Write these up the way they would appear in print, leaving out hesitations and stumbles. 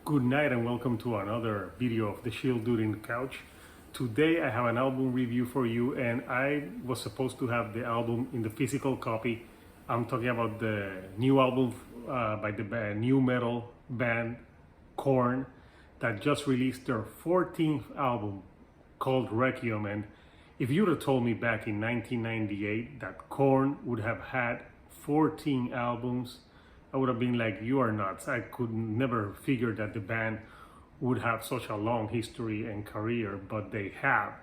Good night and welcome to another video of the Shield Dude in the Couch. Today I have an album review for you, and I was supposed to have the album in the physical copy. I'm talking about the new album by the new metal band Korn that just released their 14th album called Requiem. And if you'd have told me back in 1998 that Korn would have had 14 albums, I would have been like, you are nuts. I could never figure that the band would have such a long history and career, but they have.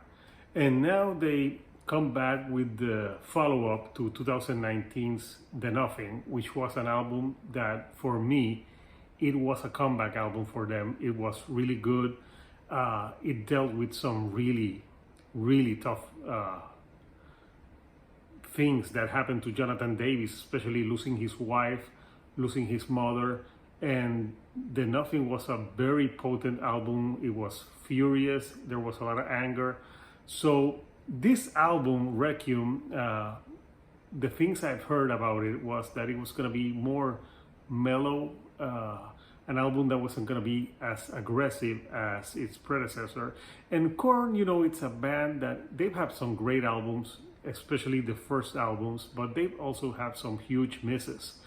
And now they come back with the follow-up to 2019's The Nothing, which was an album that, for me, it was a comeback album for them. It was really good. It dealt with some really tough things that happened to Jonathan Davis, especially losing his wife, losing his mother. And The Nothing was a very potent album. It was furious. There was a lot of anger. So this album, Requiem, the things I've heard about it was that it was going to be more mellow, an album that wasn't going to be as aggressive as its predecessor. And Korn, you know, it's a band that they've had some great albums, especially the first albums, but they've also had some huge misses.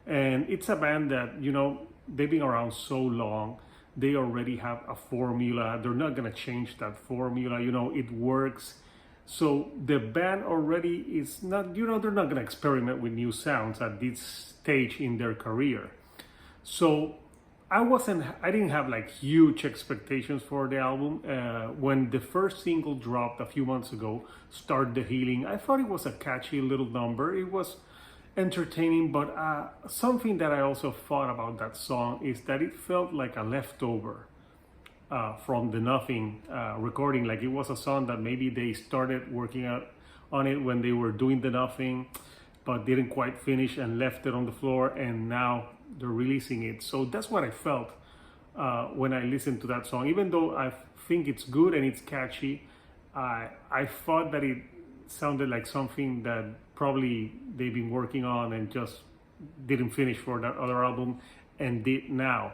And it's a band that, you know, they've been around so long. They already have a formula. They're not going to change that formula. You know, it works. So the band already is not, you know, they're not going to experiment with new sounds at this stage in their career. So I didn't have like huge expectations for the album. When the first single dropped a few months ago, Start the Healing, I thought it was a catchy little number. It was entertaining, but something that I also thought about that song is that it felt like a leftover from the Nothing recording. Like it was a song that maybe they started working on it when they were doing the Nothing, but didn't quite finish and left it on the floor, and now they're releasing it. So that's what I felt when I listened to that song. Even though I think it's good and it's catchy, I thought that it sounded like something that probably they've been working on and just didn't finish for that other album and did now.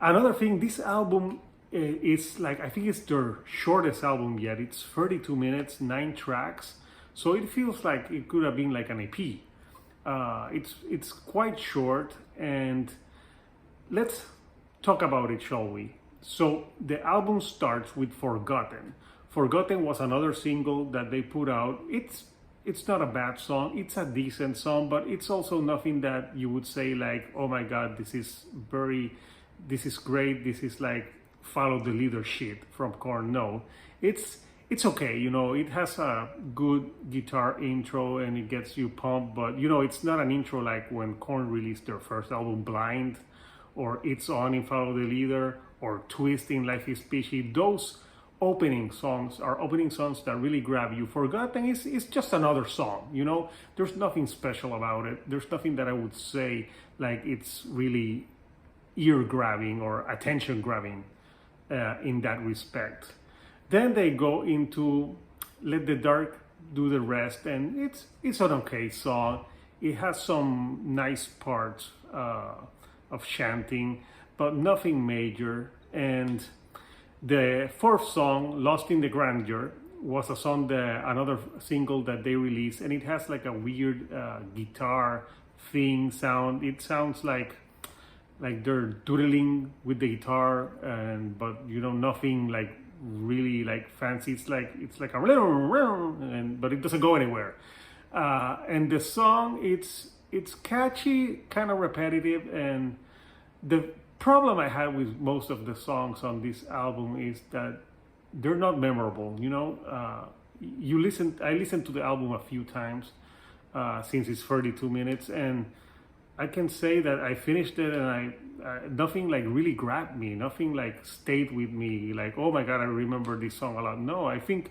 Another thing, this album is like, I think it's their shortest album yet. It's 32 minutes, 9 tracks. So it feels like it could have been like an EP. It's quite short, and let's talk about it, shall we? So the album starts with Forgotten. Forgotten was another single that they put out. It's not a bad song. It's a decent song, but it's also nothing that you would say like, oh my God, this is great. This is like follow the leader shit from Korn. No, it's okay. You know, it has a good guitar intro and it gets you pumped, but you know, it's not an intro like when Korn released their first album, Blind, or It's On in Follow the Leader, or Twist in Life is Peachy. Those opening songs are opening songs that really grab you. Forgotten is just another song, you know. There's nothing special about it. There's nothing that I would say like it's really ear grabbing or attention grabbing in that respect. Then they go into Let the Dark Do the Rest, and it's an okay song. It has some nice parts of chanting, but nothing major. And the fourth song, Lost in the Grandeur, was a song another single that they released, and it has like a weird guitar thing sound. It sounds like they're doodling with the guitar, but you know, nothing like really like fancy. It's like a but it doesn't go anywhere. And the song, it's catchy, kind of repetitive, and the problem I had with most of the songs on this album is that they're not memorable. You know, I listened to the album a few times since it's 32 minutes, and I can say that I finished it and nothing like really grabbed me. Nothing like stayed with me. Like, oh my God, I remember this song a lot. No, I think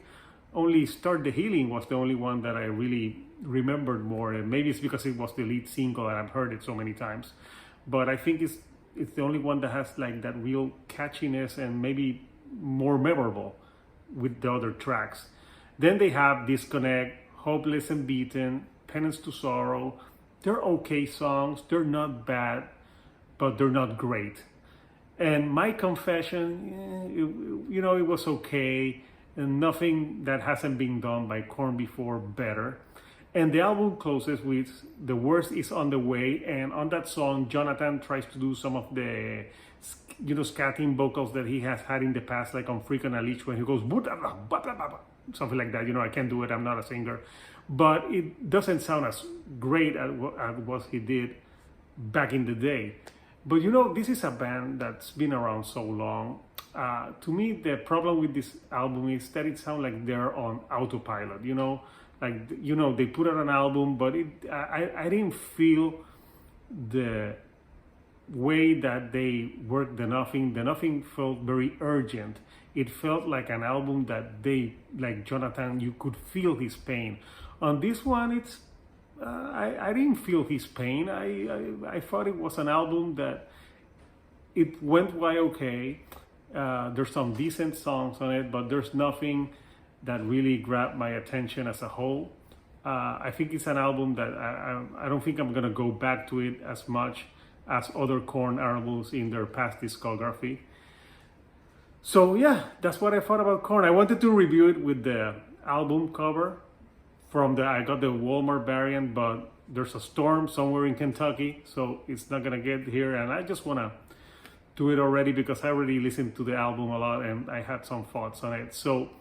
only Start the Healing was the only one that I really remembered more. And maybe it's because it was the lead single and I've heard it so many times. But I think it's the only one that has like that real catchiness and maybe more memorable with the other tracks. Then they have Disconnect, Hopeless and Beaten, Penance to Sorrow. They're okay songs. They're not bad, but they're not great. And My Confession, it was okay, and nothing that hasn't been done by Korn before better. And the album closes with The Worst Is on the Way, and on that song, Jonathan tries to do some of the, scatting vocals that he has had in the past, like on Freak on a Leash, when he goes, something like that. I can't do it, I'm not a singer. But it doesn't sound as great as what he did back in the day. But this is a band that's been around so long. To me, the problem with this album is that it sounds like they're on autopilot, they put out an album, but I didn't feel the way that they worked the Nothing. The Nothing felt very urgent. It felt like an album that like Jonathan, you could feel his pain. On this one, I didn't feel his pain. I thought it was an album that it went by okay. There's some decent songs on it, but there's nothing that really grabbed my attention as a whole. I think it's an album that I don't think I'm gonna go back to it as much as other Korn albums in their past discography. So yeah, that's what I thought about Korn. I wanted to review it with the album cover I got the Walmart variant, but there's a storm somewhere in Kentucky, so it's not gonna get here, and I just wanna do it already because I already listened to the album a lot and I had some thoughts on it. So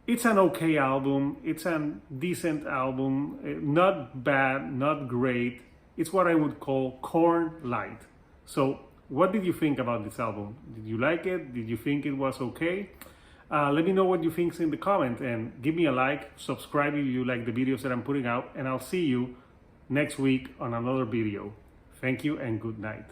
it's an okay album. It's a decent album. Not bad, not great. It's what I would call Korn light. So what did you think about this album? Did you like it? Did you think it was okay? Let me know what you think in the comment, and give me a like, subscribe if you like the videos that I'm putting out, and I'll see you next week on another video. Thank you and good night.